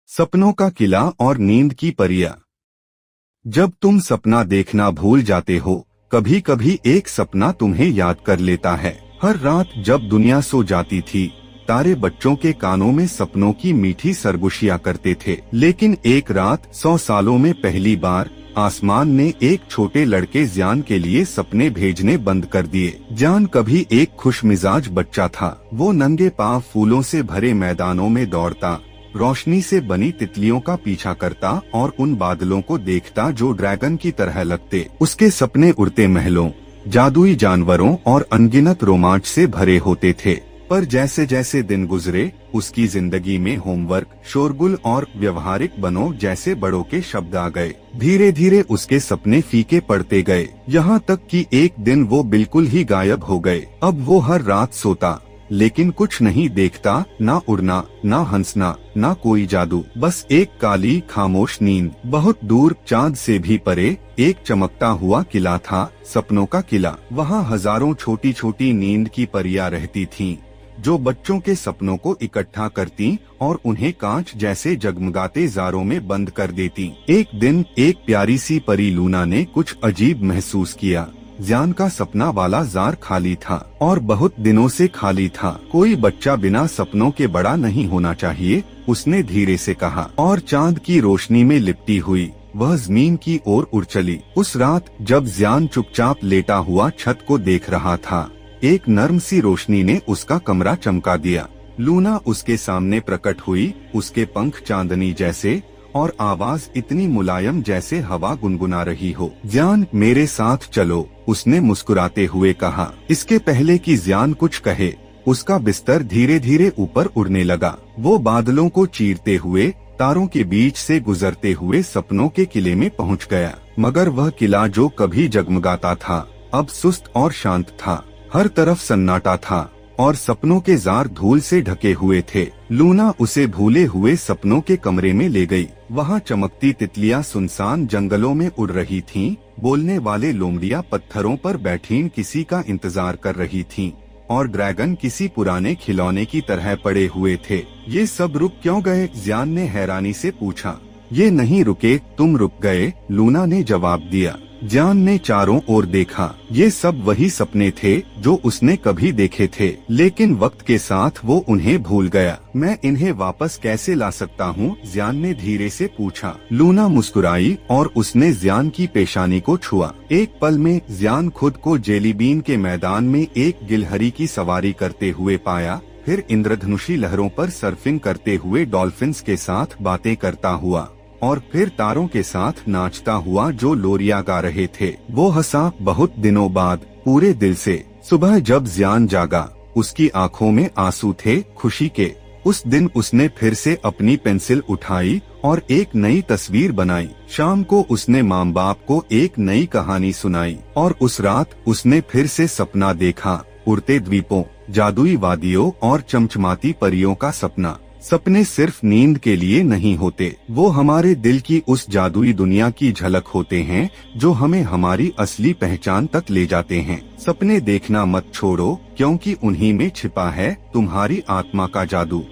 सपनों का किला और नींद की परियां। जब तुम सपना देखना भूल जाते हो, कभी कभी एक सपना तुम्हें याद कर लेता है। हर रात जब दुनिया सो जाती थी, तारे बच्चों के कानों में सपनों की मीठी सरगुशिया करते थे। लेकिन एक रात 100 सालों में पहली बार आसमान ने एक छोटे लड़के जियान के लिए सपने भेजने बंद कर दिए। जियान कभी एक खुशमिजाज बच्चा था। वो नंगे पांव फूलों से भरे मैदानों में दौड़ता, रोशनी से बनी तितलियों का पीछा करता और उन बादलों को देखता जो ड्रैगन की तरह लगते। उसके सपने उड़ते महलों, जादुई जानवरों और अनगिनत रोमांच से भरे होते थे। पर जैसे जैसे दिन गुजरे, उसकी जिंदगी में होमवर्क, शोरगुल और व्यवहारिक बनों जैसे बड़ों के शब्द आ गए। धीरे धीरे उसके सपने फीके पड़ते गए, यहाँ तक कि एक दिन वो बिल्कुल ही गायब हो गए। अब वो हर रात सोता, लेकिन कुछ नहीं देखता, ना उड़ना, ना हंसना, ना कोई जादू, बस एक काली खामोश नींद। बहुत दूर, चांद से भी परे, एक चमकता हुआ किला था, सपनों का किला। वहाँ हजारों छोटी छोटी नींद की परियां रहती थीं, जो बच्चों के सपनों को इकट्ठा करती और उन्हें कांच जैसे जगमगाते जारों में बंद कर देती। एक दिन एक प्यारी सी परी लूना ने कुछ अजीब महसूस किया। जियान का सपना वाला जार खाली था, और बहुत दिनों से खाली था। कोई बच्चा बिना सपनों के बड़ा नहीं होना चाहिए, उसने धीरे से कहा। और चांद की रोशनी में लिपटी हुई वह जमीन की ओर उड़ चली। उस रात जब जियान चुपचाप लेटा हुआ छत को देख रहा था, एक नर्म सी रोशनी ने उसका कमरा चमका दिया। लूना उसके सामने प्रकट हुई, उसके पंख चांदनी जैसे और आवाज इतनी मुलायम जैसे हवा गुनगुना रही हो। जियान, मेरे साथ चलो, उसने मुस्कुराते हुए कहा। इसके पहले कि जियान कुछ कहे, उसका बिस्तर धीरे धीरे ऊपर उड़ने लगा। वो बादलों को चीरते हुए, तारों के बीच से गुजरते हुए सपनों के किले में पहुंच गया। मगर वह किला जो कभी जगमगाता था, अब सुस्त और शांत था। हर तरफ सन्नाटा था और सपनों के जार धूल से ढके हुए थे। लूना उसे भूले हुए सपनों के कमरे में ले गई। वहाँ चमकती तितलियां सुनसान जंगलों में उड़ रही थीं, बोलने वाले लोमड़ियां पत्थरों पर बैठी किसी का इंतजार कर रही थीं, और ड्रैगन किसी पुराने खिलौने की तरह पड़े हुए थे। ये सब रुक क्यों गए? जियान ने हैरानी से पूछा। ये नहीं रुके, तुम रुक गए, लूना ने जवाब दिया। जियान ने चारों ओर देखा। ये सब वही सपने थे जो उसने कभी देखे थे, लेकिन वक्त के साथ वो उन्हें भूल गया। मैं इन्हें वापस कैसे ला सकता हूँ? जियान ने धीरे से पूछा। लूना मुस्कुराई और उसने जियान की पेशानी को छुआ। एक पल में जियान खुद को जेलीबीन के मैदान में एक गिलहरी की सवारी करते हुए पाया, फिर इंद्रधनुषी लहरों पर सर्फिंग करते हुए डॉल्फिन्स के साथ बातें करता हुआ, और फिर तारों के साथ नाचता हुआ जो लोरिया गा रहे थे। वो हंसा, बहुत दिनों बाद, पूरे दिल से। सुबह जब जियान जागा, उसकी आंखों में आंसू थे, खुशी के। उस दिन उसने फिर से अपनी पेंसिल उठाई और एक नई तस्वीर बनाई। शाम को उसने माँ बाप को एक नई कहानी सुनाई, और उस रात उसने फिर से सपना देखा, उड़ते द्वीपों, जादुई वादियों और चमचमाती परियों का सपना। सपने सिर्फ नींद के लिए नहीं होते, वो हमारे दिल की उस जादुई दुनिया की झलक होते हैं जो हमें हमारी असली पहचान तक ले जाते हैं। सपने देखना मत छोड़ो, क्योंकि उन्हीं में छिपा है तुम्हारी आत्मा का जादू।